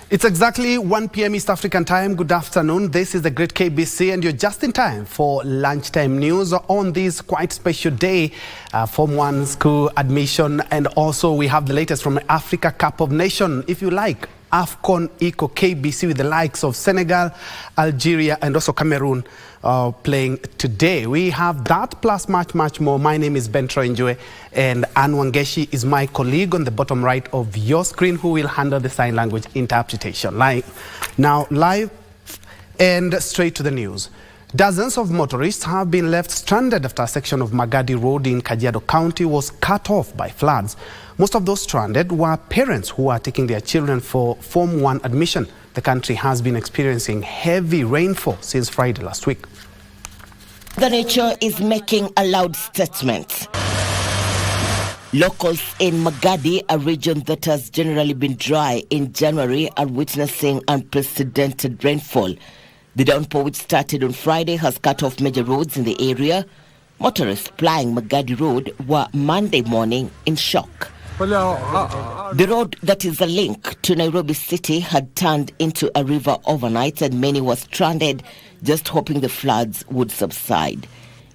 It's exactly 1 p.m. East African time. Good afternoon. This is the Great KBC and you're just in time for lunchtime news on this quite special day. Form 1 school admission, and also we have the latest from the Africa Cup of Nations. If you like, AFCON Eco KBC with the likes of Senegal, Algeria and also Cameroon playing today. We have that plus much more. My name is Njue and Anwangeshi is my colleague on the bottom right of your screen who will handle the sign language interpretation. Live and straight to the news. Dozens of motorists have been left stranded after a section of Magadi Road in Kajiado County was cut off by floods. Most of those stranded were parents who are taking their children for Form 1 admission. The country has been experiencing heavy rainfall since Friday last week. The nature is making a loud statement. Locals in Magadi, a region that has generally been dry in January, are witnessing unprecedented rainfall. The downpour, which started on Friday, has cut off major roads in the area. Motorists plying Magadi Road were Monday morning in shock. The road that is a link to Nairobi City had turned into a river overnight, and many were stranded, just hoping the floods would subside.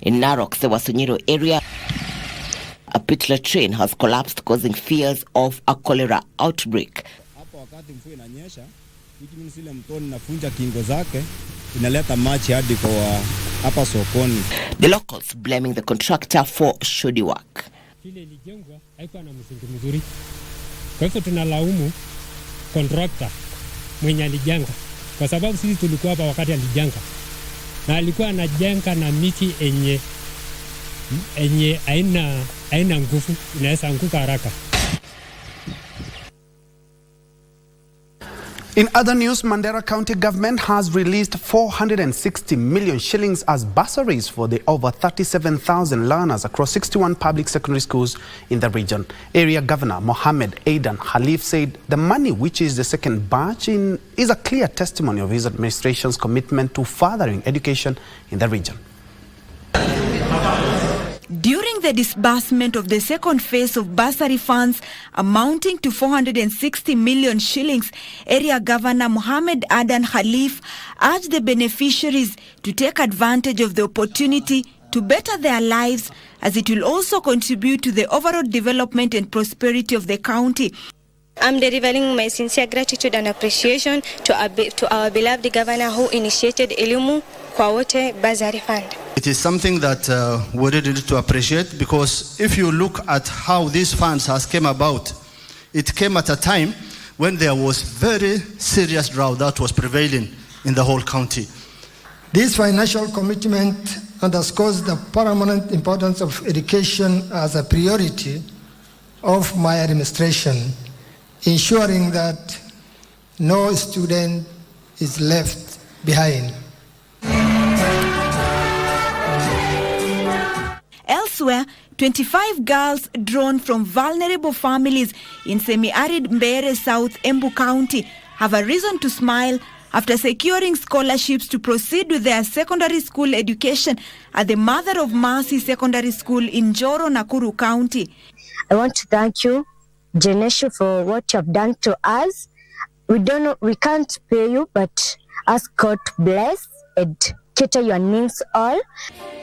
In Narok's the Wasonyiro area, a pitler train has collapsed, causing fears of a cholera outbreak. The locals blaming the contractor for shoddy work. Kwa hivyo tunalaumu contractor mwenye alijenga, kwa sababu sisi tulikuwa hapa wakati alijenga, na alikuwa anajenga na miti enye haina nguvu, inaweza anguka haraka. In other news, Mandera County government has released 460 million shillings as bursaries for the over 37,000 learners across 61 public secondary schools in the region. Area Governor Mohammed Aidan Khalif said the money, which is the second batch, is a clear testimony of his administration's commitment to furthering education in the region. During the disbursement of the second phase of bursary funds amounting to 460 million shillings, Area Governor Mohammed Aidan Khalif urged the beneficiaries to take advantage of the opportunity to better their lives, as it will also contribute to the overall development and prosperity of the county. I'm delivering my sincere gratitude and appreciation to our beloved governor who initiated Elimu kwa Wote Bursary Fund. It is something that we really need to appreciate, because if you look at how these funds has came about, it came at a time when there was very serious drought that was prevailing in the whole county. This financial commitment underscores the paramount importance of education as a priority of my administration, ensuring that no student is left behind. Elsewhere, 25 girls drawn from vulnerable families in semi-arid Mandera South Embu County have a reason to smile after securing scholarships to proceed with their secondary school education at the Mother of Mercy Secondary School in Njue, Nakuru County. I want to thank you, Janeshu, for what you have done to us. We can't pay you, but ask God to bless and cater your needs all.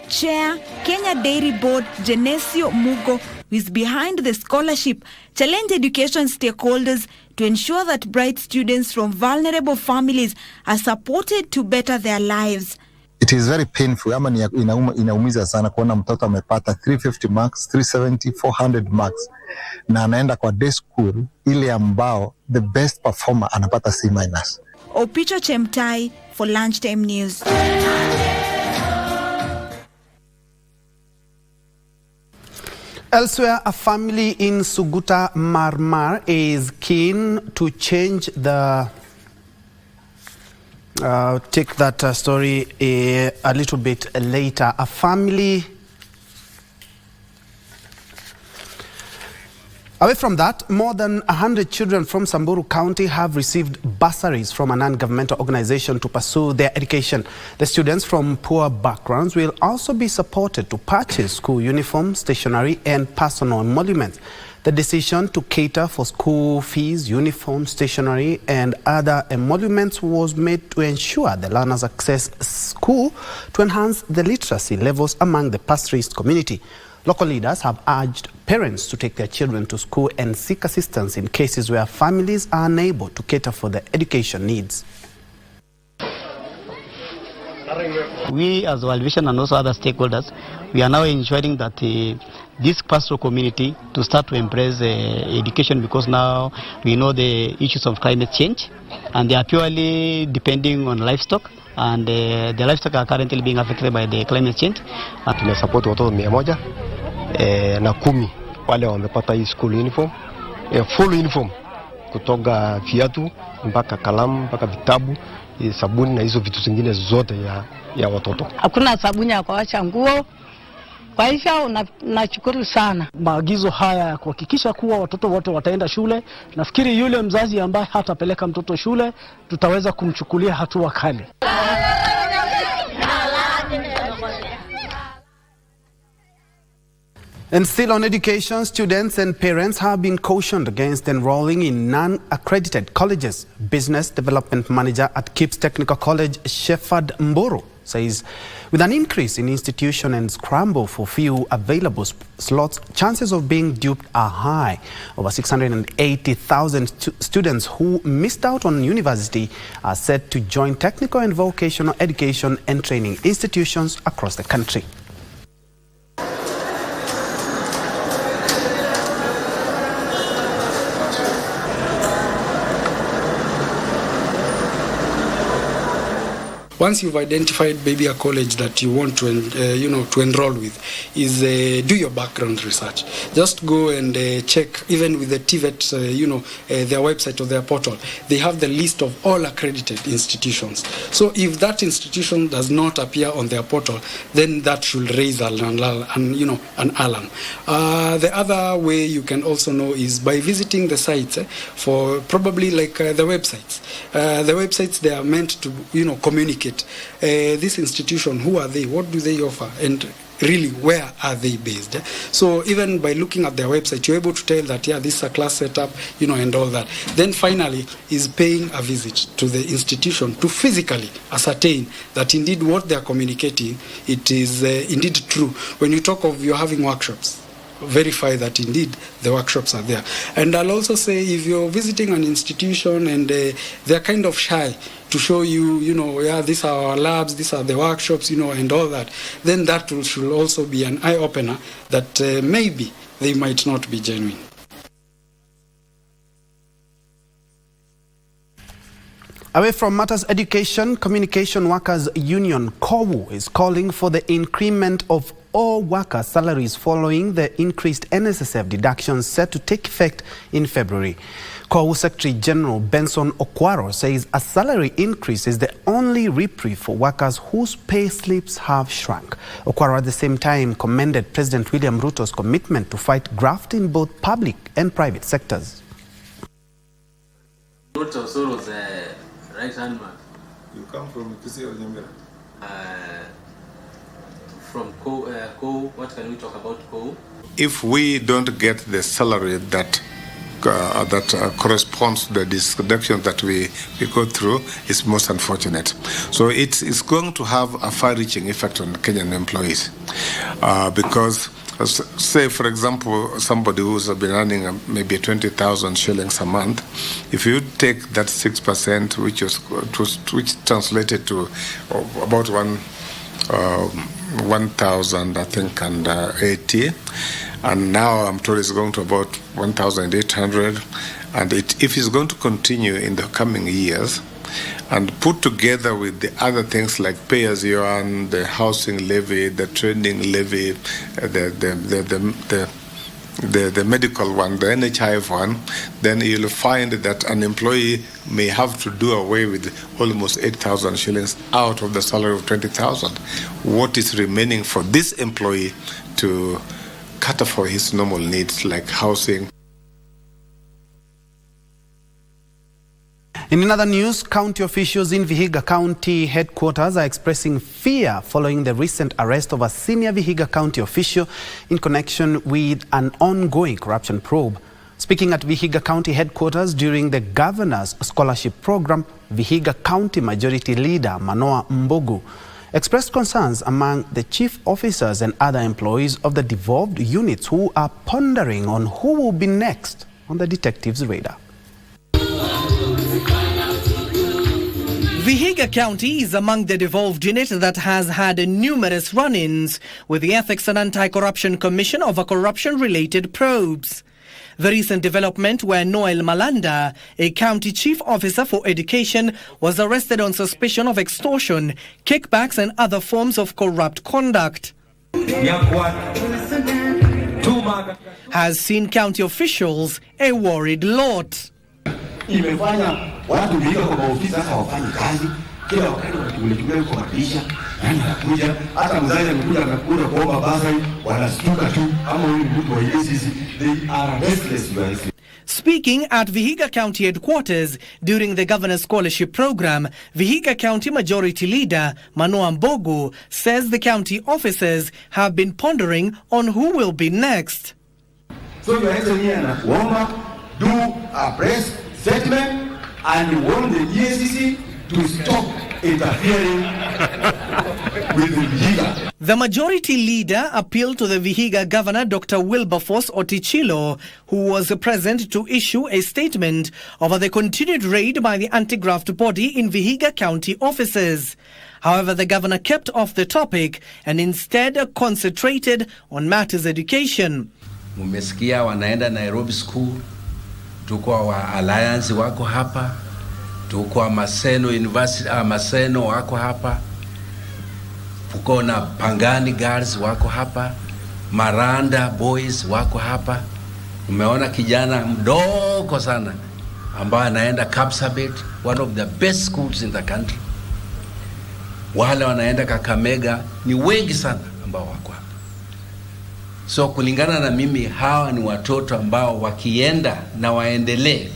Chair, Kenya Dairy Board, Genesio Mugo, who is behind the scholarship, challenged education stakeholders to ensure that bright students from vulnerable families are supported to better their lives. It is very painful. Inaumiza sana kuona mtoto amepata 350 marks, 370, 400 marks na anaenda kwa day school ile ambao the best performer anapata C-. Opicho Chemtai for Lunchtime News. Elsewhere, a family in Suguta Marmar is keen to change the... take that story a little bit later. A family... Away from that, more than 100 children from Samuru County have received bursaries from a non-governmental organization to pursue their education. The students from poor backgrounds will also be supported to purchase school uniforms, stationery and personal emoluments. The decision to cater for school fees, uniforms, stationery and other emoluments was made to ensure the learners access school to enhance the literacy levels among the pastoralist community. Local leaders have urged parents to take their children to school and seek assistance in cases where families are unable to cater for their education needs. We as World Vision and also other stakeholders, we are now ensuring that this pastoral community to start to embrace education, because now we know the issues of climate change and they are purely depending on livestock, and the livestock are currently being affected by the climate change. Tumesapoti watoto 110 wale wamepata hii school uniform, full uniform, kutoka viatu mpaka kalamu mpaka vitabu, sabuni na hizo vitu zingine zote ya watoto. Hakuna sabuni ya kuacha nguo. Kwa hivyo nashukuru sana. Maagizo haya ya kuhakikisha kuwa watoto wote wataenda shule, nafikiri yule mzazi ambaye hatapeleka mtoto shule tutaweza kumchukulia hatua kali. And still on education, students and parents have been cautioned against enrolling in non-accredited colleges. Business Development Manager at KIPS Technical College, Shepherd Mboro, says with an increase in institution and scramble for few available slots, chances of being duped are high. Over 680,000 students who missed out on university are set to join technical and vocational education and training institutions across the country. Once you've identified maybe a college that you want to enroll with, is do your background research. Just go and check, even with the TVET, their website or their portal. They have the list of all accredited institutions. So if that institution does not appear on their portal, then that should raise an alarm. The other way you can also know is by visiting the sites for probably like the websites. The websites, they are meant to communicate. This institution, who are they, what do they offer, and really where are they based. So even by looking at their website, you're able to tell that, yeah, this is a class setup, and all that. Then finally is paying a visit to the institution to physically ascertain that indeed what they're communicating, it is indeed true. When you talk of you're having workshops, verify that indeed the workshops are there. And I'll also say, if you're visiting an institution and they're kind of shy to show you, yeah, these are our labs, these are the workshops, and all that, then that should also be an eye-opener that maybe they might not be genuine. Away from matters education, Communication Workers Union KOWU is calling for the increment of all workers' salaries following the increased NSSF deductions set to take effect in February. KOWU Secretary General Benson Okwaro says a salary increase is the only reprieve for workers whose pay slips have shrunk. Okwaro at the same time commended President William Ruto's commitment to fight graft in both public and private sectors. Ruto was a right-hand man. You come from KBC or Nyambera? From KOWU, what can we talk about KOWU? If we don't get the salary that corresponds to the deduction that we go through, it's most unfortunate. So it's going to have a far-reaching effect on Kenyan employees because, say for example, somebody who's been earning maybe 20,000 shillings a month, if you take that 6%, which translated to about 1,000, I think, and 80, and now I'm told it's going to about 1,800, and if it's going to continue in the coming years, and put together with the other things like pay as you earn, the housing levy, the training levy, the medical one, the NHIF one, then you'll find that an employee may have to do away with almost 8,000 shillings out of the salary of 20,000. What is remaining for this employee to cater for his normal needs like housing? In another news, county officials in Vihiga County headquarters are expressing fear following the recent arrest of a senior Vihiga County official in connection with an ongoing corruption probe. Speaking at Vihiga County headquarters during the governor's scholarship program, Vihiga County Majority Leader Manoa Mbogu expressed concerns among the chief officers and other employees of the devolved units who are pondering on who will be next on the detectives' radar. Vihiga County is among the devolved unit that has had numerous run-ins with the Ethics and Anti-Corruption Commission over corruption-related probes. The recent development where Noel Malanda, a county chief officer for education, was arrested on suspicion of extortion, kickbacks and other forms of corrupt conduct, has seen county officials a worried lot. Imefanya watu Vihiga kwa ofisi sasa hawafanyi kazi, kila wakati wanatumia kuharakisha, nani anakuja, hata mzazi amekuja anakuja kuomba basari, wanastuka tu kama huyu mtu wa EACC, they are restless. Speaking at Vihiga County headquarters during the governor's scholarship program, Vihiga County Majority Leader Manoa Mbogu says the county officers have been pondering on who will be next. So Your Excellency anakuomba do a press statement and warn the EACC to stop interfering with the Vihiga. The majority leader appealed to the Vihiga Governor Dr. Wilberforce Otichilo, who was present, to issue a statement over the continued raid by the anti-graft body in Vihiga County offices. However, the governor kept off the topic and instead concentrated on matters education. Mumesikia wanaenda Nairobi School, tuko wa Alliance wako hapa, tuko wa Maseno University, Maseno wako hapa, tuko na Pangani Girls wako hapa, Maranda Boys wako hapa. Umeona kijana mdogo sana ambaye anaenda Kapsabet, one of the best schools in the country. Wale wanaenda Kakamega ni wengi sana ambao wako hapa. So kulingana na mimi, hawa ni watoto ambao wakienda na waendelee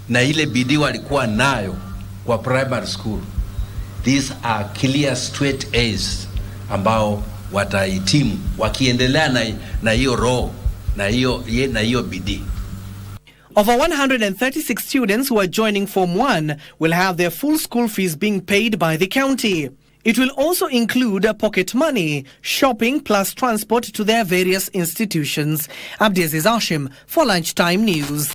na ile bidii walikuwa nayo kwa primary school, these are clear straight A's ambao watahitimu wakiendelea na hiyo roho na hiyo bidii. Over 136 students who are joining Form 1 will have their full school fees being paid by the county. It will also include pocket money, shopping plus transport to their various institutions. Abdiaziz Hashim for Lunchtime News.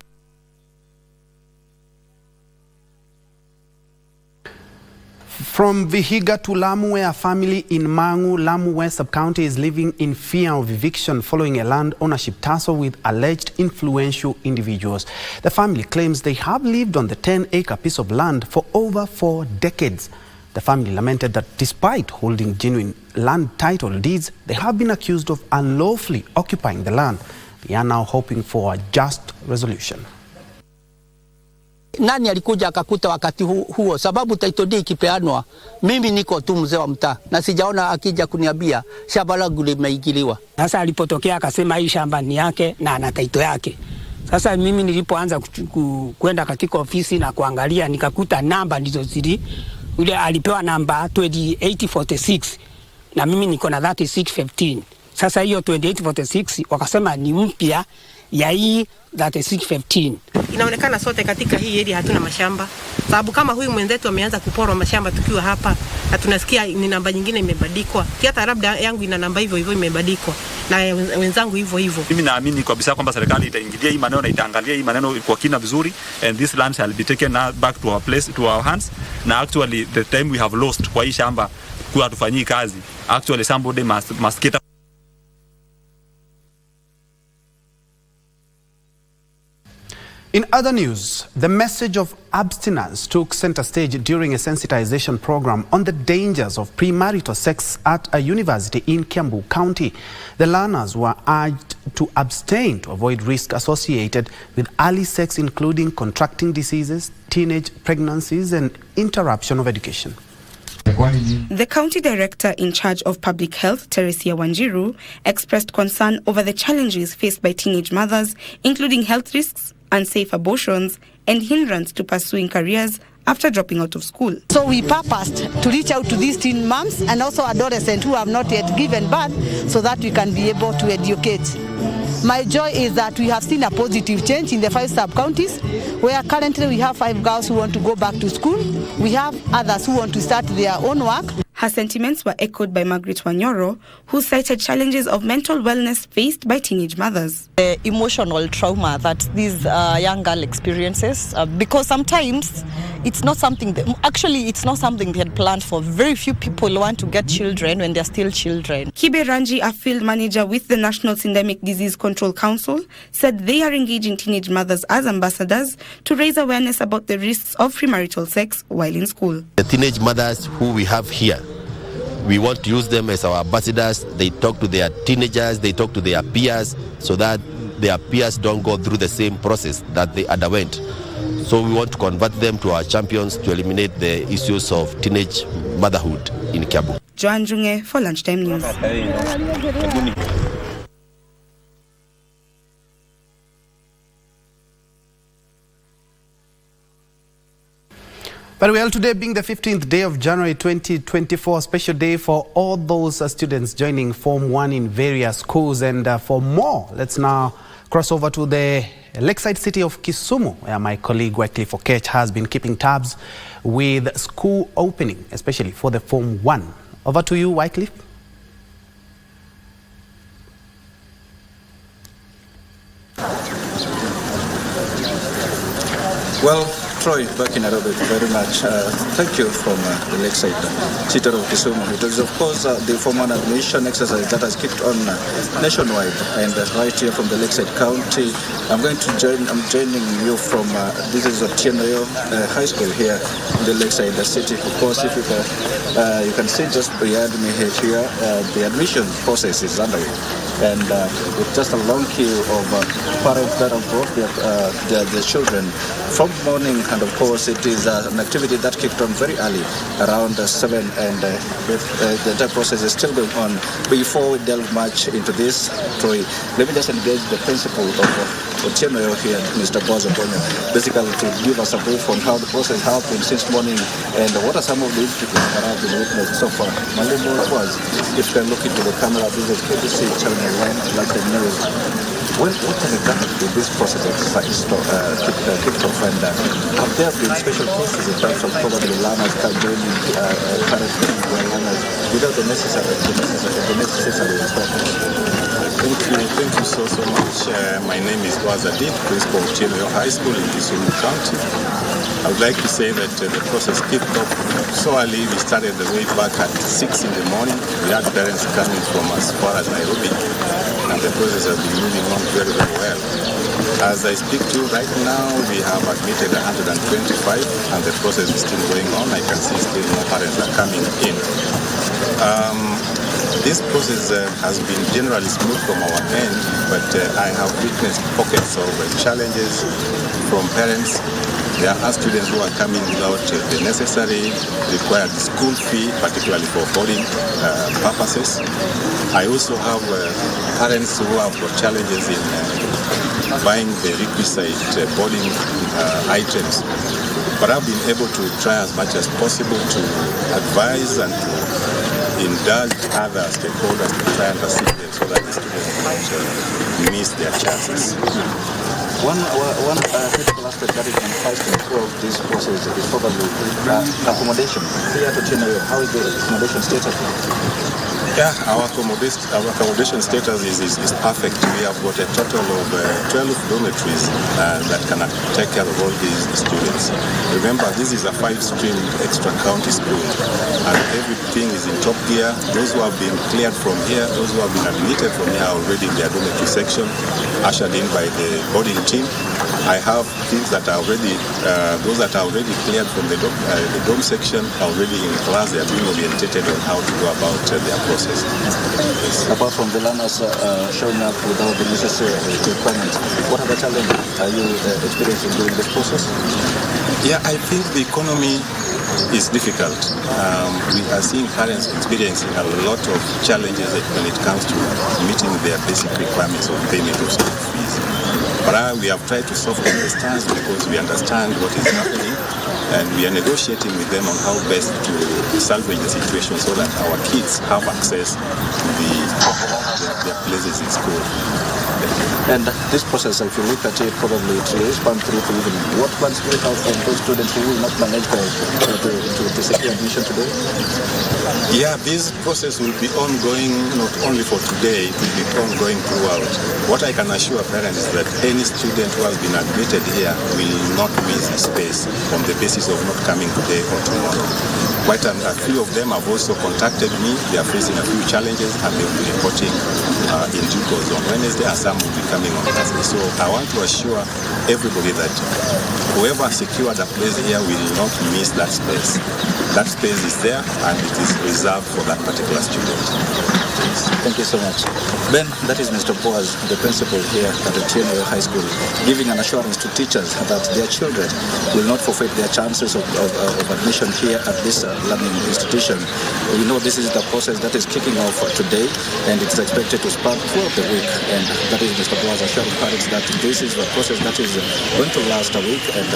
From Vihiga to Lamu, where a family in Mangu Sub County is living in fear of eviction following a land ownership tussle with alleged influential individuals. The family claims they have lived on the 10-acre piece of land for over 4 decades. The family lamented that despite holding genuine land title deeds, they have been accused of unlawfully occupying the land. They are now hoping for a just resolution. Nani alikuja akakuta wakati huo, sababu title deed ikipeanwa, mimi niko tu mzee wa mtaa na sijaona akija kuniambia shamba langu limeingiliwa. Sasa alipotokea akasema hii shamba ni yake na ana title yake. Sasa mimi nilipoanza kwenda katika ofisi na kuangalia, nikakuta namba ndizo zili, ule alipewa namba 2846 na mimi niko na 3615. Sasa hiyo 2846 wakasema ni mpya ya hii 3615. Inaonekana sote katika hii area hatuna mashamba. Sababu kama huyu mwenzetu ameanza kuporwa mashamba tukiwa hapa, na tunasikia ni namba nyingine imebadikwa. Hata labda yangu ina namba hivyo hivyo imebadikwa na wenzangu hivyo hivyo. Mimi naamini kabisa kwamba serikali itaingilia hii maneno na itaangalia hii maneno kwa kina vizuri, and this land shall be taken back to our place, to our hands. Na actually the time we have lost kwa hii shamba kwa tufanyii kazi, actually somebody must get up. In other news, the message of abstinence took center stage during a sensitization program on the dangers of premarital sex at a university in Kambo County. The learners were urged to abstain to avoid risk associated with early sex, including contracting diseases, teenage pregnancies, and interruption of education. The county director in charge of public health, Teresia Wanjiru, expressed concern over the challenges faced by teenage mothers, including health risks unsafe abortions, and hindrance to pursuing careers after dropping out of school. So we purposed to reach out to these teen moms and also adolescents who have not yet given birth so that we can be able to educate. My joy is that we have seen a positive change in the 5 sub-counties, where currently we have 5 girls who want to go back to school. We have others who want to start their own work. Her sentiments were echoed by Margaret Wanyoro, who cited challenges of mental wellness faced by teenage mothers. The emotional trauma that these young girl experiences, because sometimes it's not something it's not something they had planned for. Very few people want to get children when they're still children. Kibe Ranji, a field manager with the National Syndemic Disease Control Council, said they are engaging teenage mothers as ambassadors to raise awareness about the risks of premarital sex while in school. The teenage mothers who we have here, we want to use them as our ambassadors. They talk to their teenagers, they talk to their peers, so that their peers don't go through the same process that they underwent. So we want to convert them to our champions to eliminate the issues of teenage motherhood in Kiambu. Joan Njue for Lunchtime News. Very well, today being the 15th day of January 2024, special day for all those students joining Form 1 in various schools. And for more, let's now cross over to the Lakeside city of Kisumu, where my colleague Wycliffe Okech has been keeping tabs with school opening, especially for the Form 1. Over to you, Wycliffe. Well, Troy, back in Nairobi, very much. Thank you from the Lakeside city of Kisumu. It is, of course, the Form 1 admission exercise that has kicked on nationwide, and right here from the Lakeside County. I'm joining you from this is Njue High School here in the Lakeside city. Of course, if you can see just behind me here, the admission process is underway. And with just a long queue of parents that have brought their children from morning, and of course it is an activity that kicked on very early, around 7, and the entire process is still going on. Before we delve much into this, Troy, let me just engage the principal of Njue here, Mr. Bozo Bonyo, basically to give us a brief on how the process has been since morning and what are some of the issues that have been witnessed so far. Mangu was, if you can look into the camera, this is KBC Channel 1, like the news. What has exactly this process exercise kicked off, and have there been special cases in terms of probably learners joining parents learners without the necessary instructions? Thank you so much. My name is Wazadid, principal of Njue High School in Samuru County. I would like to say that the process kicked off so early. We started the way back at 6 in the morning. We had parents coming from as far as Nairobi, and the process has been moving on very, very well. As I speak to you right now, we have admitted 125, and the process is still going on. I can see still more parents are coming in. This process has been generally smooth from our end, but I have witnessed pockets of challenges from parents. There are students who are coming without the necessary required school fee, particularly for boarding purposes. I also have parents who have got challenges in buying the requisite boarding items. But I've been able to try as much as possible to advise and to indulge other stakeholders to try and assist them so that the students might miss their chances. One critical aspect that is manifesting throughout this process is probably accommodation. Here to Njue, how is the accommodation status? Yeah, our accommodation status is perfect. We have got a total of 12 dormitories that can take care of all these students. Remember, this is a 5-stream extra county school, and everything is in top gear. Those who have been cleared from here, those who have been admitted from here are already in their dormitory section, ushered in by the boarding team. I have things that are already, those that are already cleared from the dorm section are already in class. They are being orientated on how to go about their process. Apart from the learners showing up without the necessary requirements, what other challenges are you experiencing during this process? Yeah, I think the economy is difficult. We are seeing parents experiencing a lot of challenges when it comes to meeting their basic requirements of payment of school fees. But we have tried to soften the stance because we understand what is happening, and we are negotiating with them on how best to salvage the situation so that our kids have access to their places in school. And this process, if you look at it, probably it will span through to even what plans do we have for those students who will not manage to secure admission today? Yeah, this process will be ongoing not only for today, it will be ongoing throughout. What I can assure parents is that any student who has been admitted here will not miss a space on the basis of not coming today or tomorrow. Quite a few of them have also contacted me. They are facing a few challenges and they will be reporting in due course on Wednesday, and some will be coming on Thursday. So I want to assure everybody that whoever secured a place here will not miss that space. That space is there and it is reserved for that particular student. Thank you so much. Ben, that is Mr. Boaz, the principal here at the TNO High School, giving an assurance to teachers that their children will not forfeit their chances of admission here at this learning institution. We know this is the process that is kicking off today, and it's expected to span throughout the week. And that is Mr. Boaz assuring parents that this is the process that is going to last a week, and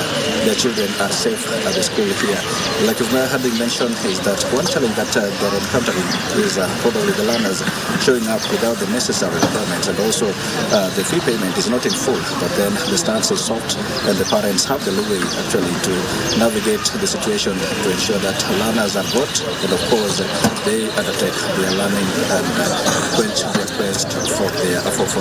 their children are safe at the school here. Like you've heard mentioned, is that one challenge that they're encountering is probably the learners showing up without the necessary requirements, and also the fee payment is not in full, but then the stance is soft, and the parents have the leeway actually to navigate the situation to ensure that learners are brought, and of course they undertake their learning and quench their quest for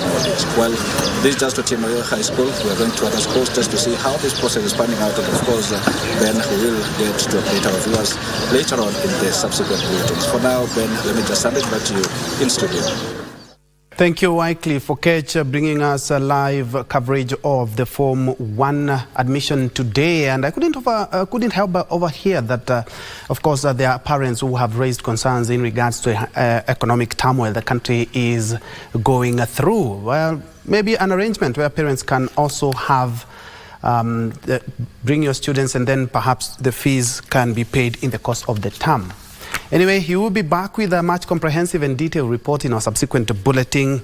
knowledge. Well, this is just to TMO High School. We are going to other schools just to see how this process is panning out, and of course then we will get to update our viewers later on in the subsequent bulletins. For now, Ben, let me just hand it back to you in studio. Thank you, Wycliffe, for bringing us a live coverage of the Form 1 admission today. And I couldn't help but overhear that, of course, there are parents who have raised concerns in regards to economic turmoil the country is going through. Well, maybe an arrangement where parents can also have bring your students, and then perhaps the fees can be paid in the course of the term. Anyway, he will be back with a much comprehensive and detailed report in our subsequent bulletin,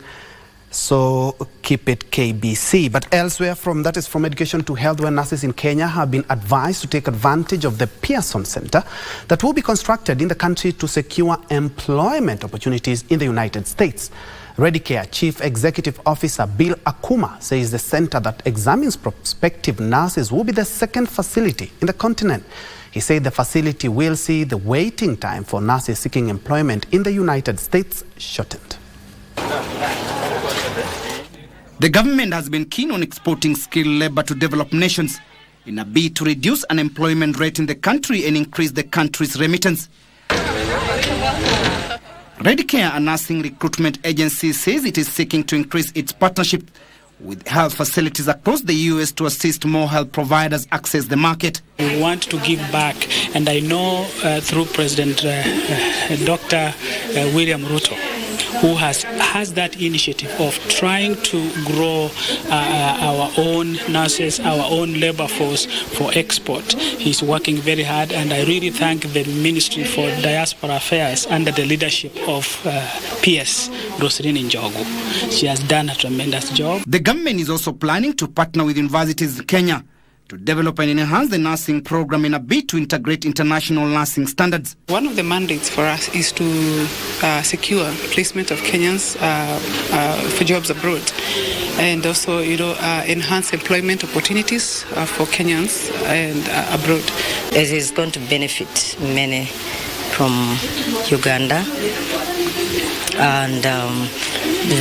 so keep it KBC. But elsewhere, from education to health, where nurses in Kenya have been advised to take advantage of the Pearson Center that will be constructed in the country to secure employment opportunities in the United States. Redicare Chief Executive Officer Bill Akuma says the center that examines prospective nurses will be the second facility in the continent. He said the facility will see the waiting time for nurses seeking employment in the United States shortened. The government has been keen on exporting skilled labor to developed nations in a bid to reduce unemployment rate in the country and increase the country's remittance. Redicare, a nursing recruitment agency, says it is seeking to increase its partnership with health facilities across the U.S. to assist more health providers access the market. We want to give back, and I know through President Dr. William Ruto, who has that initiative of trying to grow our own nurses, our own labor force for export. He's working very hard, and I really thank the Ministry for Diaspora Affairs under the leadership of PS Roselyn Njogu. She has done a tremendous job. The government is also planning to partner with universities in Kenya to develop and enhance the nursing program in a bid to integrate international nursing standards. One of the mandates for us is to secure placement of Kenyans for jobs abroad, and also, enhance employment opportunities for Kenyans and abroad. It is going to benefit many from Uganda, and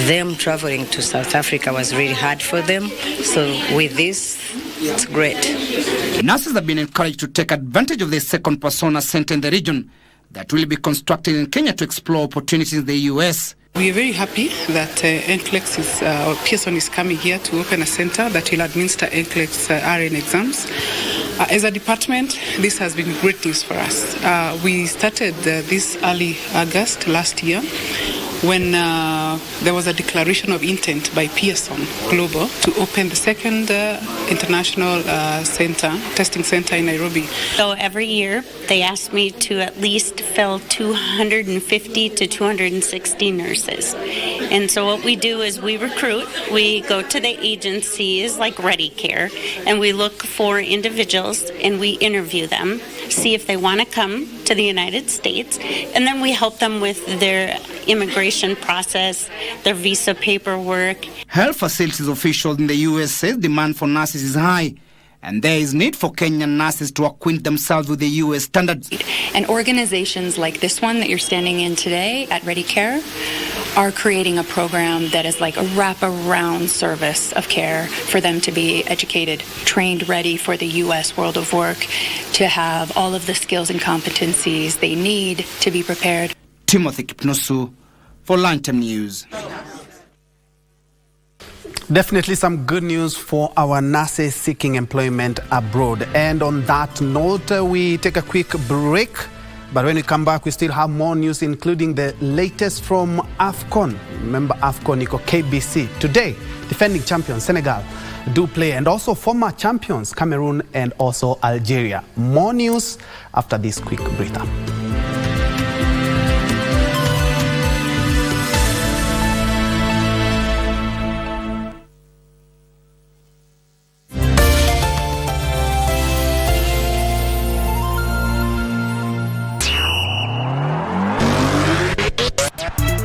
them traveling to South Africa was really hard for them. So with this, it's great. Nurses have been encouraged to take advantage of the second persona center in the region that will be constructed in Kenya to explore opportunities in the U.S. We are very happy that NCLEX or Pearson is coming here to open a center that will administer NCLEX RN exams. As a department, this has been great news for us. We started this early August last year when there was a declaration of intent by Pearson Global to open the second international testing center in Nairobi. So every year they ask me to at least fill 250 to 260 nurses. And so what we do is we recruit, we go to the agencies like Ready Care, and we look for individuals and we interview them, see if they want to come to the United States, and then we help them with their immigration process, their visa paperwork. Health facilities officials in the U.S. say demand for nurses is high, and there is need for Kenyan nurses to acquaint themselves with the U.S. standards. And organizations like this one that you're standing in today at Ready Care are creating a program that is like a wrap-around service of care for them to be educated, trained, ready for the U.S. world of work, to have all of the skills and competencies they need to be prepared. Timothy Kipnosu for Lunchtime News. Definitely some good news for our nurses seeking employment abroad. And on that note, we take a quick break. But when we come back, we still have more news, including the latest from AFCON. Remember, AFCON iko KBC. Today, defending champions Senegal do play, and also former champions Cameroon and also Algeria. More news after this quick breather.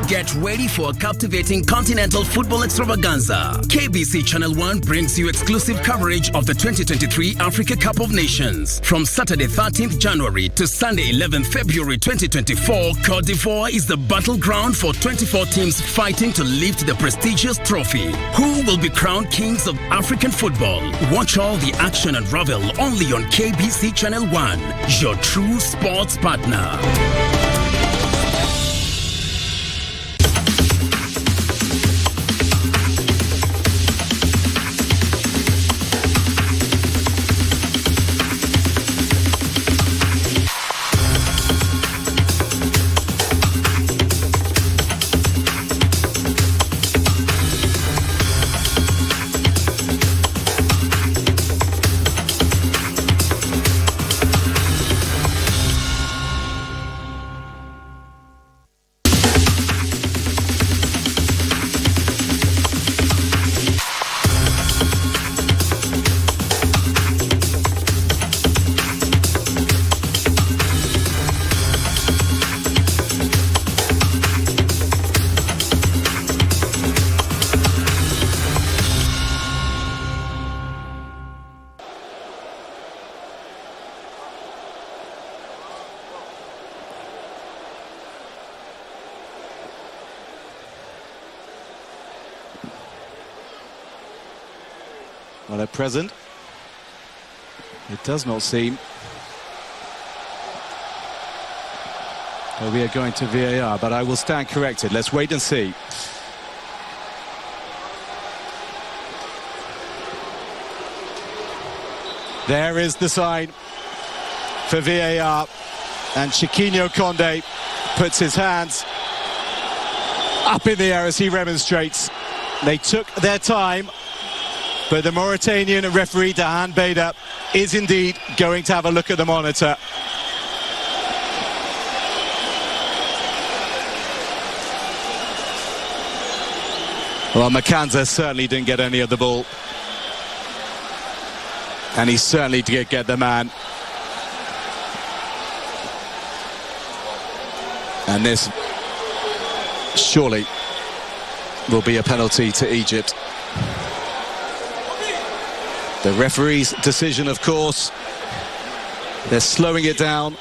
Get ready for a captivating continental football extravaganza. KBC Channel 1 brings you exclusive coverage of the 2023 Africa Cup of Nations. From Saturday 13th January to Sunday 11th February 2024, Côte d'Ivoire is the battleground for 24 teams fighting to lift the prestigious trophy. Who will be crowned kings of African football? Watch all the action unravel only on KBC Channel 1, your true sports partner. Well, at present, it does not seem that we are going to VAR, but I will stand corrected. Let's wait and see. There is the sign for VAR, and Chiquinho Conde puts his hands up in the air as he remonstrates. They took their time, but the Mauritanian referee Dahan Beda is indeed going to have a look at the monitor. Well, Makanza certainly didn't get any of the ball, and he certainly did get the man. And this surely will be a penalty to Egypt. The referee's decision, of course. They're slowing it down.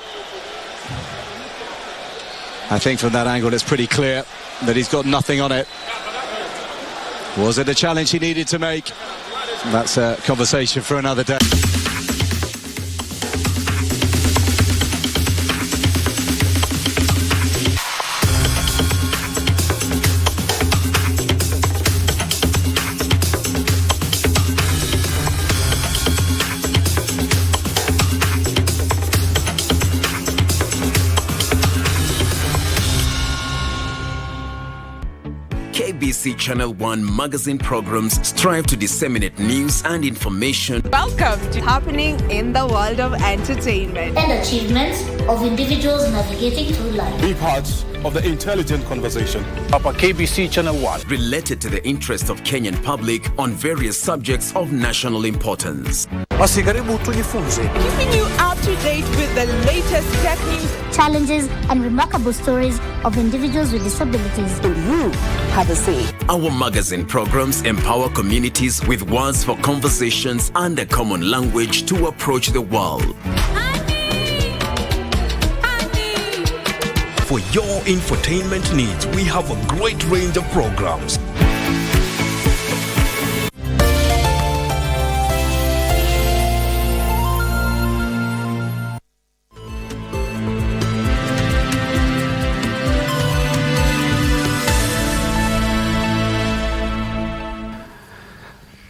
I think from that angle it's pretty clear that he's got nothing on it. Was it a challenge he needed to make? That's a conversation for another day. KBC Channel 1 magazine programs strive to disseminate news and information. Welcome to Happening in the World of Entertainment and achievements of individuals navigating through life. Be part of the intelligent conversation up at KBC Channel 1. Related to the interest of Kenyan public on various subjects of national importance. Basi karibu tujifunze. Keeping you up to date with the latest tech news, challenges and remarkable stories of individuals with disabilities. So you have a say. Our magazine programs empower communities with words for conversations and a common language to approach the world. For your infotainment needs, we have a great range of programs.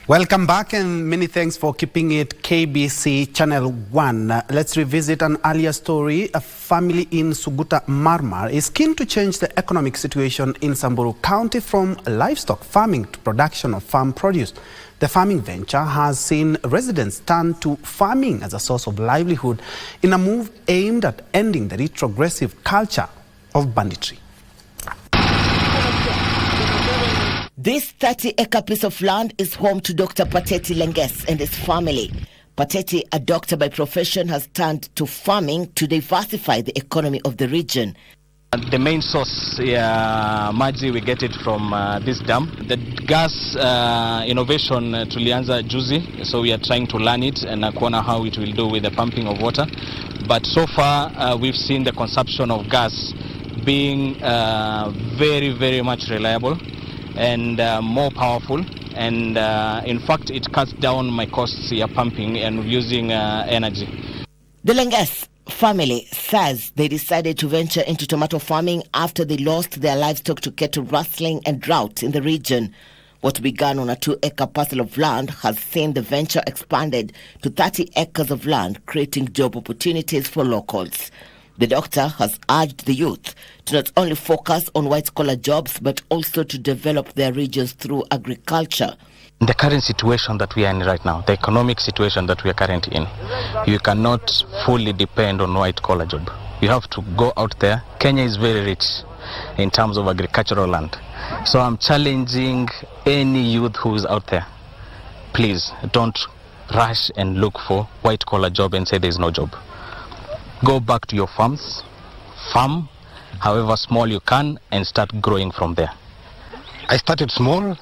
Welcome back and many thanks for keeping it KBC Channel 1. Let's revisit an earlier story. A family in Suguta Marmar is keen to change the economic situation in Samuru County from livestock farming to production of farm produce. The farming venture has seen residents turn to farming as a source of livelihood in a move aimed at ending the retrogressive culture of banditry. This 30-acre piece of land is home to Dr. Pateti Lenges and his family. Pateti, a doctor by profession, has turned to farming to diversify the economy of the region. The main source, maji, we get it from this dam. The gas innovation tulianza juzi, so we are trying to learn it and kuona how it will do with the pumping of water. But so far, we've seen the consumption of gas being very, very much reliable and more powerful, and in fact it cuts down my costs here pumping and using energy. The Lenges family says they decided to venture into tomato farming after they lost their livestock to cattle rustling and drought in the region. What began on a 2-acre parcel of land has seen the venture expanded to 30 acres of land, creating job opportunities for locals. The doctor has urged the youth to not only focus on white-collar jobs, but also to develop their regions through agriculture. The current situation that we are in right now, the economic situation that we are currently in, you cannot fully depend on white-collar job. You have to go out there. Kenya is very rich in terms of agricultural land. So I'm challenging any youth who is out there, please don't rush and look for white-collar job and say there's no job. Go back to your farms, farm however small you can, and start growing from there. I started small,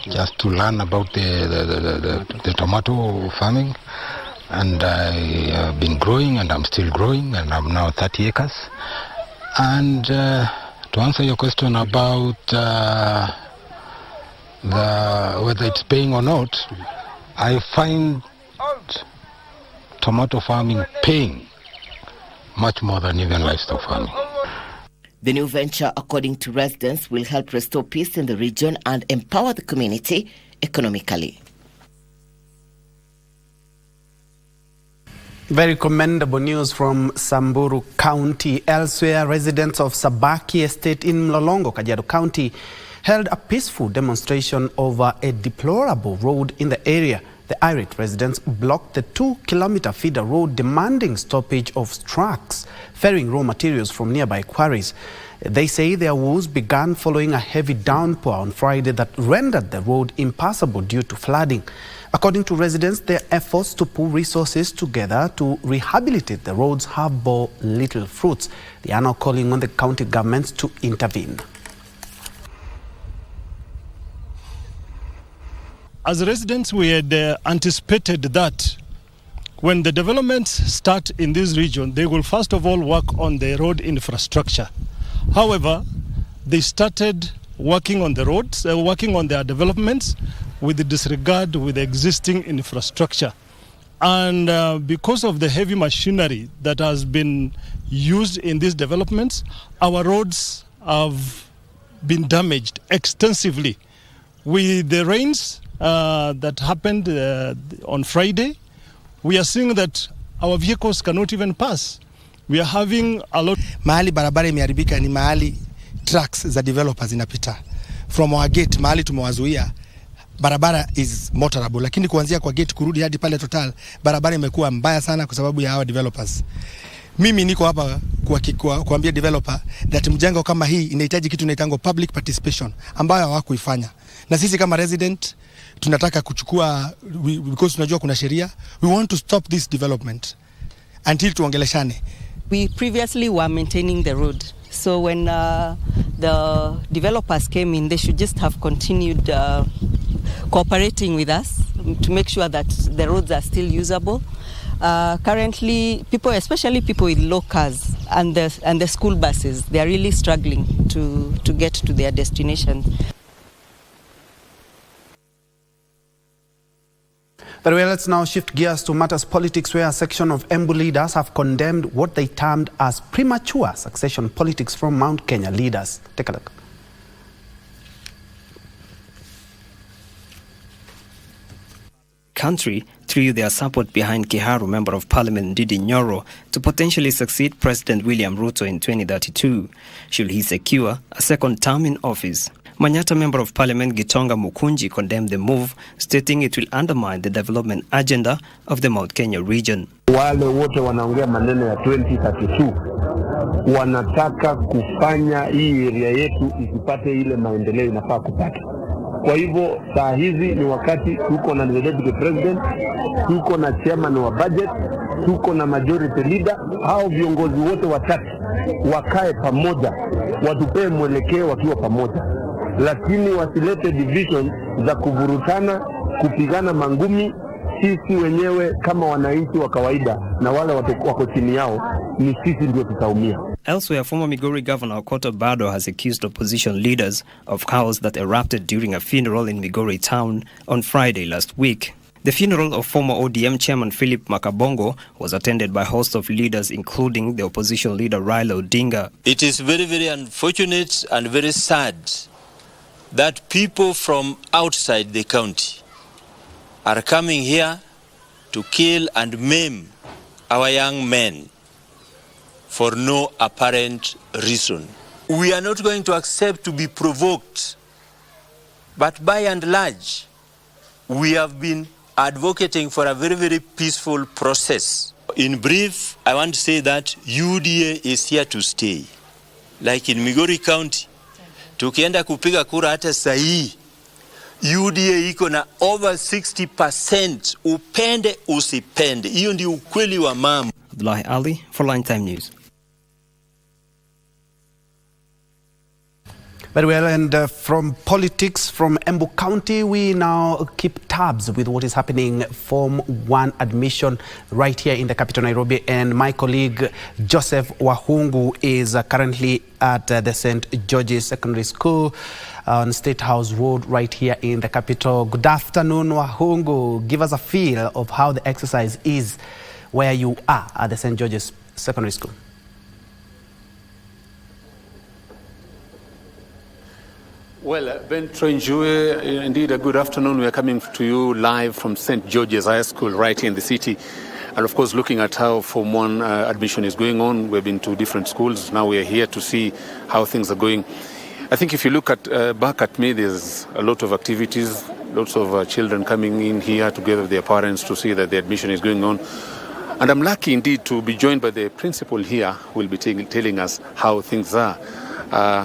just to learn about the tomato farming, and I have been growing, and I'm still growing, and I'm now 30 acres. And to answer your question about whether it's paying or not, I find tomato farming paying much more than even livestock farming. The new venture, according to residents, will help restore peace in the region and empower the community economically. Very commendable news from Samuru County. Elsewhere, residents of Sabaki Estate in Mlolongo, Kajiado County, held a peaceful demonstration over a deplorable road in the area. The irate residents blocked the 2-kilometer feeder road, demanding stoppage of trucks ferrying raw materials from nearby quarries. They say their woes began following a heavy downpour on Friday that rendered the road impassable due to flooding. According to residents, their efforts to pull resources together to rehabilitate the roads have bore little fruits. They are now calling on the county government to intervene. As residents, we had anticipated that when the developments start in this region, they will first of all work on the road infrastructure. However, they started working on the roads, working on their developments with the disregard with the existing infrastructure. And because of the heavy machinery that has been used in these developments, our roads have been damaged extensively. With the rains that happened on Friday, we are seeing that our vehicles cannot even pass. We are having a lot. Mahali barabara imeharibika ni mahali trucks za developers inapita. from our gate mahali tumewazuia barabara is motorable, lakini kuanzia kwa gate kurudi hadi pale Total barabara imekuwa mbaya sana kwa sababu ya hawa developers. Mimi niko hapa kuambia developer that mjengo kama hii inahitaji kitu inaitangwa public participation ambayo hawakuifanya. Na sisi kama resident tunataka kuchukua, because tunajua kuna sheria, we want to stop this development until tuongeleshane. We previously were maintaining the road. So when the developers came in, they should just have continued cooperating with us to make sure that the roads are still usable. Currently, people, especially people with low cars and the school buses, they are really struggling to get to their destinations. But well, let's now shift gears to matters politics, where a section of Embu leaders have condemned what they termed as premature succession politics from Mount Kenya leaders. Take a look. Country threw their support behind Kiharu Member of Parliament Ndidi Nyoro to potentially succeed President William Ruto in 2032, should he secure a second term in office. Manyata Member of Parliament Gitonga Mukunji condemned the move, stating it will undermine the development agenda of the Mount Kenya region. Wale wote wanaongea maneno ya 2032 wanataka kufanya hii area yetu isipate ile maendeleo inafaa kupata. Kwa hivyo saa hizi ni wakati tuko na deputy president, tuko na chairman wa budget, tuko na majority leader, hao viongozi wote watatu wakae pamoja, watupee mwelekeo wakiwa pamoja. Lakini wasilete division za kuvurutana, kupigana mangumi. Sisi wenyewe kama wananchi wa kawaida na wale wako chini yao, ni sisi ndio tutaumia. Elsewhere, former Migori Governor Okoto Bado has accused opposition leaders of chaos that erupted during a funeral in Migori town on Friday last week. The funeral of former ODM chairman Philip Makabongo was attended by a host of leaders, including the opposition leader Raila Odinga. It is very, very unfortunate and very sad that people from outside the county are coming here to kill and maim our young men for no apparent reason. We are not going to accept to be provoked, but by and large, we have been advocating for a very, very peaceful process. In brief, I want to say that UDA is here to stay. Like in Migori County, tukienda kupiga kura hata sahi, UDA iko na over 60%, upende usipende. Hiyo ndio ukweli wa mama. Abdullahi Ali for Lunchtime News. Very well, and from politics from Embu County, we now keep tabs with what is happening Form 1 admission right here in the capital Nairobi. And my colleague Joseph Wahungu is currently at the St. George's Secondary School on State House Road right here in the capital. Good afternoon, Wahungu. Give us a feel of how the exercise is where you are at the St. George's Secondary School. Well, Ben Njue, indeed a good afternoon. We are coming to you live from St. George's High School right here in the city. And of course, looking at how Form 1 admission is going on. We've been to different schools. Now we are here to see how things are going. I think if you look at back at me, there's a lot of activities, lots of children coming in here together with their parents to see that the admission is going on. And I'm lucky indeed to be joined by the principal here who will be telling us how things are.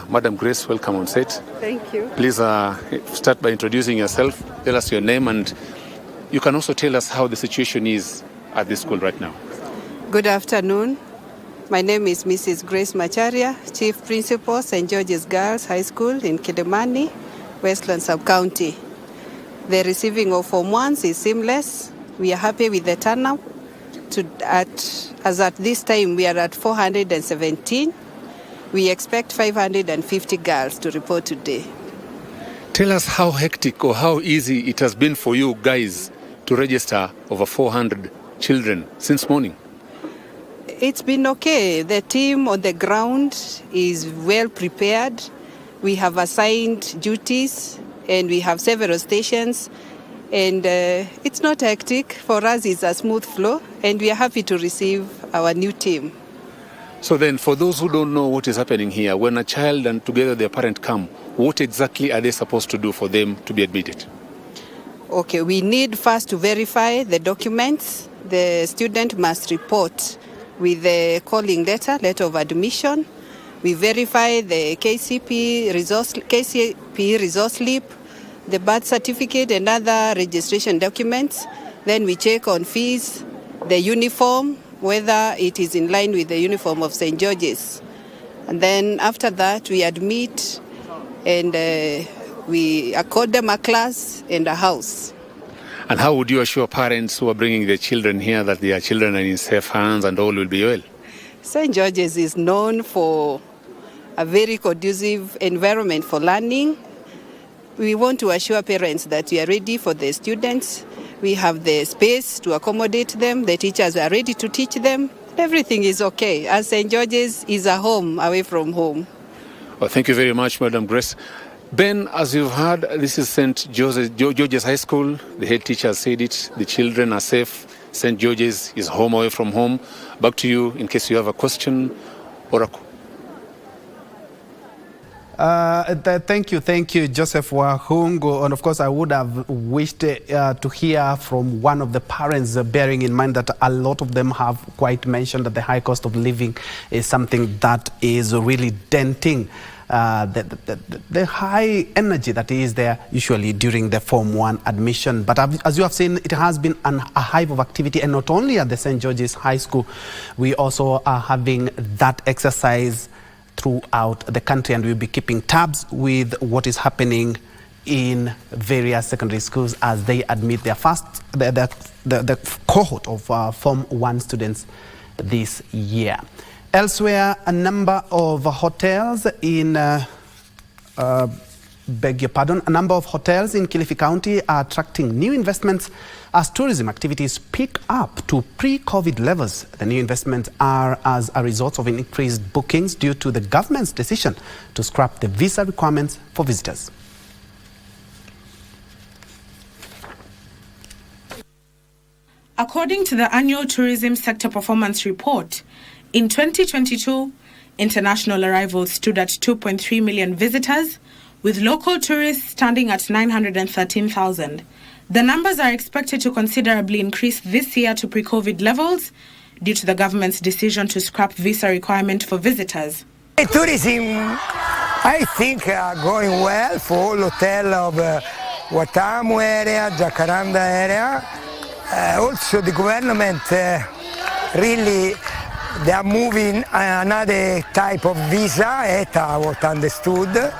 Madam Grace, welcome on set. Thank you. Please start by introducing yourself. Tell us your name, and you can also tell us how the situation is at this school right now. Good afternoon. My name is Mrs. Grace Macharia, Chief Principal, St. George's Girls High School in Kidemani, Westland Sub County. The receiving of Form 1s is seamless. We are happy with the turnout. As at this time, we are at 417. We expect 550 girls to report today. Tell us how hectic or how easy it has been for you guys to register over 400 children since morning. It's been okay. The team on the ground is well prepared. We have assigned duties and we have several stations. And it's not hectic. For us, it's a smooth flow. And we are happy to receive our new team. So then, for those who don't know what is happening here, when a child and together their parent come, what exactly are they supposed to do for them to be admitted? Okay, we need first to verify the documents. The student must report with the calling letter of admission. We verify the KCP resource slip, the birth certificate and other registration documents. Then we check on fees, the uniform, whether it is in line with the uniform of St. George's. And then after that, we admit and we accord them a class and a house. And how would you assure parents who are bringing their children here that their children are in safe hands and all will be well? St. George's is known for a very conducive environment for learning. We want to assure parents that we are ready for the students. We have the space to accommodate them. The teachers are ready to teach them. Everything is okay, as St. George's is a home away from home. Well, thank you very much, Madam Grace. Ben, as you've heard, this is St. George's High School. The head teacher said it. The children are safe. St. George's is home away from home. Back to you in case you have a question or a... Thank you, Joseph Wahungu. And of course, I would have wished to hear from one of the parents, bearing in mind that a lot of them have quite mentioned that the high cost of living is something that is really denting the high energy that is there usually during the Form 1 admission. But as you have seen, it has been a hive of activity, and not only at the St. George's High School, we also are having that exercise throughout the country, and we'll be keeping tabs with what is happening in various secondary schools as they admit their the cohort of Form 1 students this year. Elsewhere, a number of hotels in a number of hotels in Kilifi County are attracting new investments as tourism activities pick up to pre-COVID levels. The new investments are as a result of increased bookings due to the government's decision to scrap the visa requirements for visitors. According to the annual Tourism Sector Performance Report, in 2022, international arrivals stood at 2.3 million visitors, with local tourists standing at 913,000. The numbers are expected to considerably increase this year to pre-COVID levels due to the government's decision to scrap visa requirement for visitors. Tourism, I think, are going well for all hotel of Watamu area, Jacaranda area. Also, the government really, they are moving another type of visa, ETA, what understood.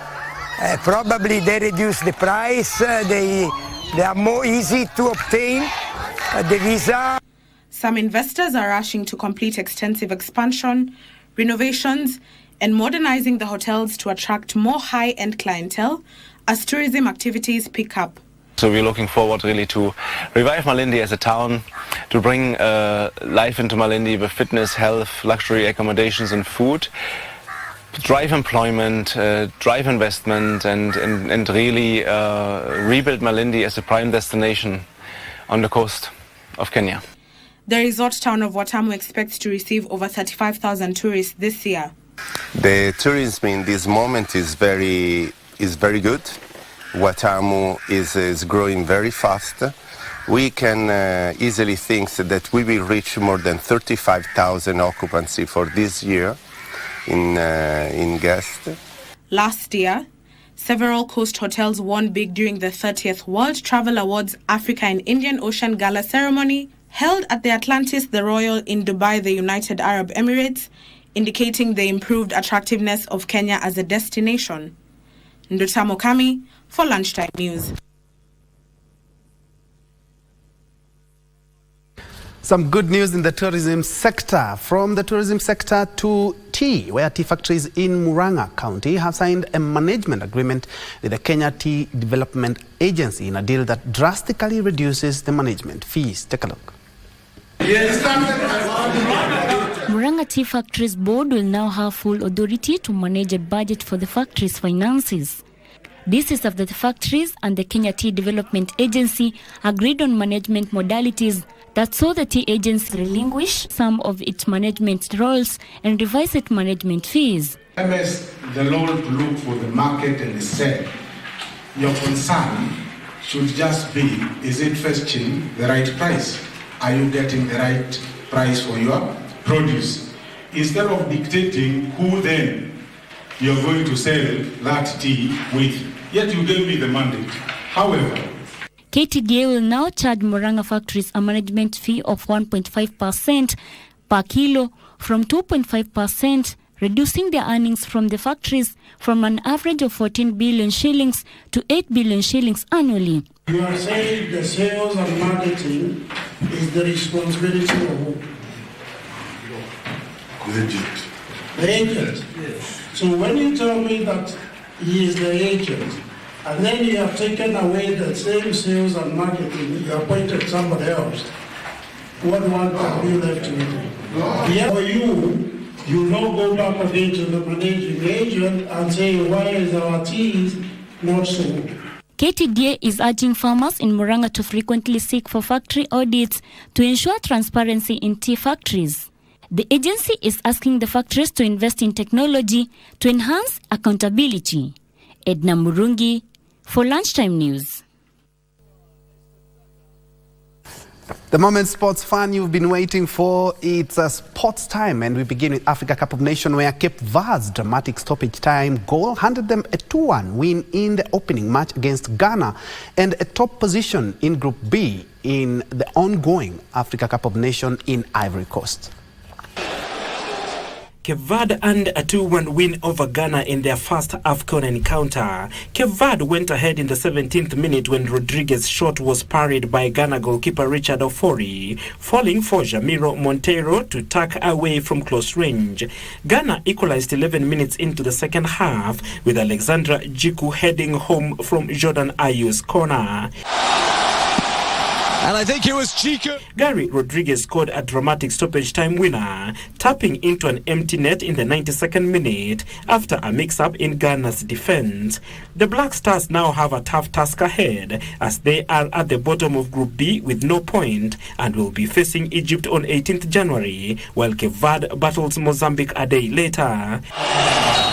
Probably they reduce the price, they are more easy to obtain the visa. Some investors are rushing to complete extensive expansion, renovations, and modernizing the hotels to attract more high-end clientele as tourism activities pick up. So we're looking forward really to revive Malindi as a town, to bring life into Malindi with fitness, health, luxury accommodations and food, drive employment, drive investment and really rebuild Malindi as a prime destination on the coast of Kenya. The resort town of Watamu expects to receive over 35,000 tourists this year. The tourism in this moment is very good. Watamu is growing very fast. We can easily think that we will reach more than 35,000 occupancy for this year in guests. Last year, several coast hotels won big during the 30th World Travel Awards Africa and Indian Ocean Gala ceremony held at the Atlantis The Royal in Dubai, the United Arab Emirates, indicating the improved attractiveness of Kenya as a destination. Ndutamo Kami for Lunchtime News. Some good news in the tourism sector. From the tourism sector to tea, where tea factories in Mandera County have signed a management agreement with the Kenya Tea Development Agency in a deal that drastically reduces the management fees. Take a look. Mandera Tea Factories Board will now have full authority to manage a budget for the factory's finances. This is after the factories and the Kenya Tea Development Agency agreed on management modalities That saw the tea agency relinquish some of its management roles and revise its management fees. MS the law to look for the market and sell. Your concern should just be, is it fetching the right price? Are you getting the right price for your produce? Instead of dictating who then you're going to sell that tea with, yet you gave me the mandate. However, KTDA will now charge Murang'a factories a management fee of 1.5% per kilo from 2.5%, reducing their earnings from the factories from an average of 14 billion shillings to 8 billion shillings annually. You are saying the sales and marketing is the responsibility of who? The agent. The agent? Yes. So when you tell me that he is the agent, and then you have taken away the same sales and marketing, you appointed somebody else, what one can be left with? Yeah, for you now go back again to the managing agent and say, why is our teas not sold? KTDA is urging farmers in Murang'a to frequently seek for factory audits to ensure transparency in tea factories. The agency is asking the factories to invest in technology to enhance accountability. Edna Murungi for Lunchtime News. The moment, sports fan, you've been waiting for. It's a sports time, and we begin with Africa Cup of Nations, where Cape Verde's dramatic stoppage time goal handed them a 2-1 win in the opening match against Ghana and a top position in Group B in the ongoing Africa Cup of Nations in Ivory Coast. Cape Verde earned a 2-1 win over Ghana in their first AFCON encounter. Cape Verde went ahead in the 17th minute when Rodriguez's shot was parried by Ghana goalkeeper Richard Ofori, falling for Jamiro Monteiro to tuck away from close range. Ghana equalized 11 minutes into the second half with Alexandra Jiku heading home from Jordan Ayew's corner. And I think it was Chico. Gary Rodriguez scored a dramatic stoppage time winner, tapping into an empty net in the 92nd minute after a mix-up in Ghana's defense. The Black Stars now have a tough task ahead as they are at the bottom of Group B with no point and will be facing Egypt on 18th January, while Cape Verde battles Mozambique a day later.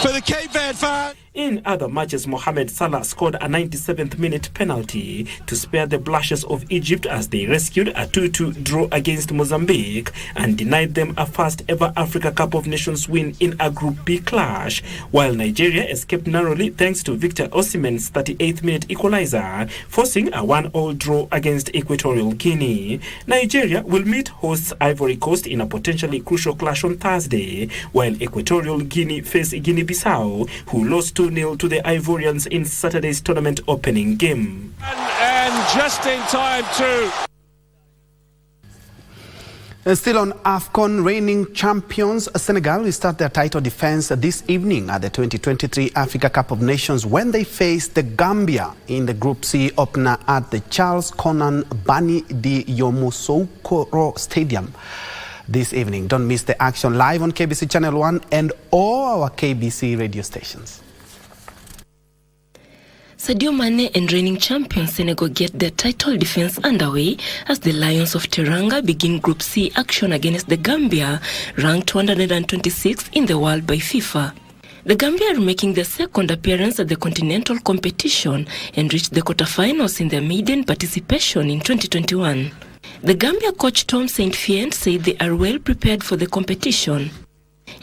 For the Cape Verde fan. In other matches, Mohamed Salah scored a 97th minute penalty to spare the blushes of Egypt as they rescued a 2-2 draw against Mozambique and denied them a first ever Africa Cup of Nations win in a Group B clash, while Nigeria escaped narrowly thanks to Victor Osimhen's 38th minute equalizer, forcing a 1-1 draw against Equatorial Guinea. Nigeria will meet hosts Ivory Coast in a potentially crucial clash on Thursday, while Equatorial Guinea face Guinea-Bissau, who lost 2-0 to the Ivorians in Saturday's tournament opening game. And just in time too. Still on AFCON, reigning champions Senegal will start their title defense this evening at the 2023 Africa Cup of Nations when they face the Gambia in the Group C opener at the Charles Konan Bani di Yamoussoukro Stadium this evening. Don't miss the action live on KBC Channel 1 and all our KBC radio stations. Sadio Mane and reigning champions Senegal get their title defense underway as the Lions of Teranga begin Group C action against the Gambia, ranked 226th in the world by FIFA. The Gambia are making their second appearance at the continental competition and reached the quarterfinals in their maiden participation in 2021. The Gambia coach Tom Saint-Fient said they are well prepared for the competition.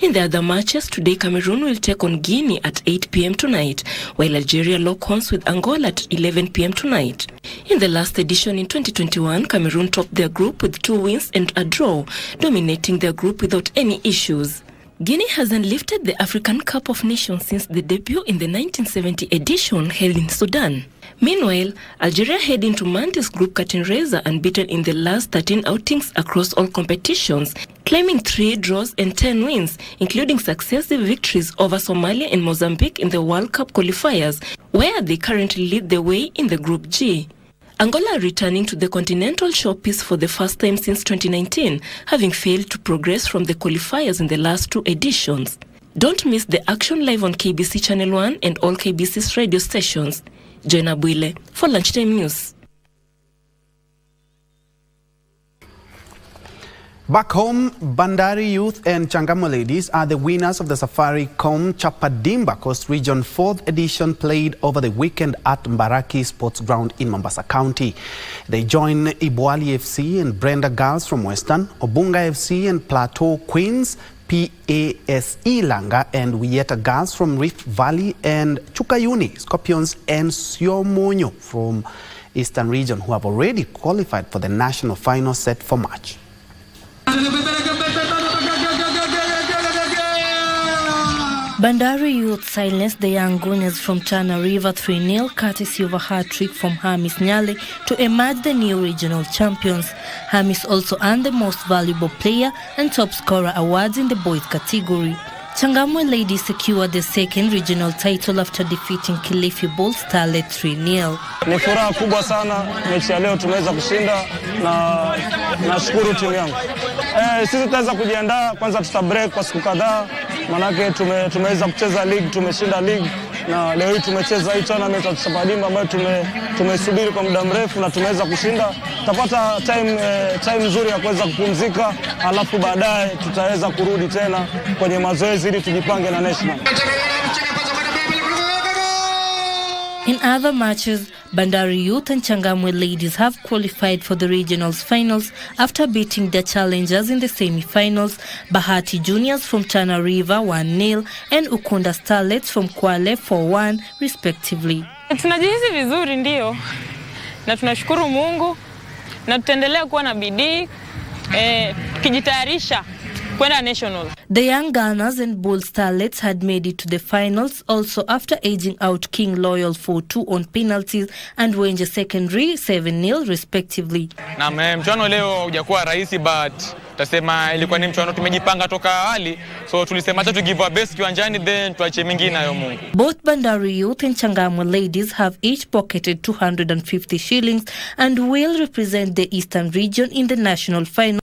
In the other matches, today Cameroon will take on Guinea at 8 p.m. tonight, while Algeria lock horns with Angola at 11 p.m. tonight. In the last edition in 2021, Cameroon topped their group with 2 wins and a draw, dominating their group without any issues. Guinea hasn't lifted the African Cup of Nations since the debut in the 1970 edition held in Sudan. Meanwhile, Algeria head into Monte's group curtain raiser unbeaten in the last 13 outings across all competitions, claiming 3 draws and 10 wins, including successive victories over Somalia and Mozambique in the World Cup qualifiers, where they currently lead the way in the Group G. Angola are returning to the continental showpiece for the first time since 2019, having failed to progress from the qualifiers in the last 2 editions. Don't miss the action live on KBC Channel 1 and all KBC's radio stations. Join Abuile for Lunchtime News. Back home, Bandari Youth and Changamwe Ladies are the winners of the Safaricom Chapadimba Coast Region 4th edition played over the weekend at Mbaraki Sports Ground in Mombasa County. They join Ibwali FC and Brenda Girls from Western, Obunga FC and Plateau Queens, PASE Langa and Wieta Girls from Rift Valley, and Chukayuni Scorpions and Siomonyo from Eastern Region, who have already qualified for the national final set for March. Bandari Youth silenced the young Gunners from Tana River 3-0, courtesy of a hat-trick from Hamis Nyale to emerge the new regional champions. Hamis also earned the most valuable player and top scorer awards in the boys category. Changamwe Ladies secured the second regional title after defeating Kilifi Bull Starlet 3-0. Ni furaha kubwa sana mechi ya leo tumeweza kushinda na nashukuru timu yangu. Sisi tutaweza kujiandaa, kwanza tuta break kwa siku kadhaa, manake tumeweza kucheza league, tumeshinda league na leo hii tumecheza hii tournament ya Chapadimba ambayo tumesubiri kwa muda mrefu na tumeweza kushinda. Tutapata time nzuri ya kuweza kupumzika, alafu baadaye tutaweza kurudi tena kwenye mazoezi ili tujipange na national. In other matches, Bandari Youth and Changamwe Ladies have qualified for the regionals finals after beating their challengers in the semi-finals, Bahati Juniors from Tana River 1-0 and Ukunda Starlets from Kwale 4-1 respectively. Tunajihisi vizuri ndio, na tunashukuru Mungu na tutaendelea kuwa na bidii kijitayarisha kwenda national. The young Gunners and Bull Starlets had made it to the finals also after edging out King Loyal 4-2 on penalties and Wenje Secondary 7-0 respectively. Na mchuano leo hujakuwa rahisi, but tasema ilikuwa ni mchuano tumejipanga toka awali, so tulisema acha tu give our best kiwanjani then tuache mengine nayo Mungu. Both Bandari Youth and Changamwe Ladies have each pocketed 250 shillings and will represent the Eastern region in the national final.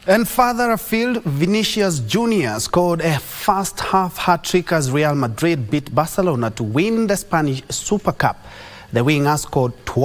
And further afield, Vinicius Jr. scored a first-half hat-trick as Real Madrid beat Barcelona to win the Spanish Super Cup. The winger scored twice.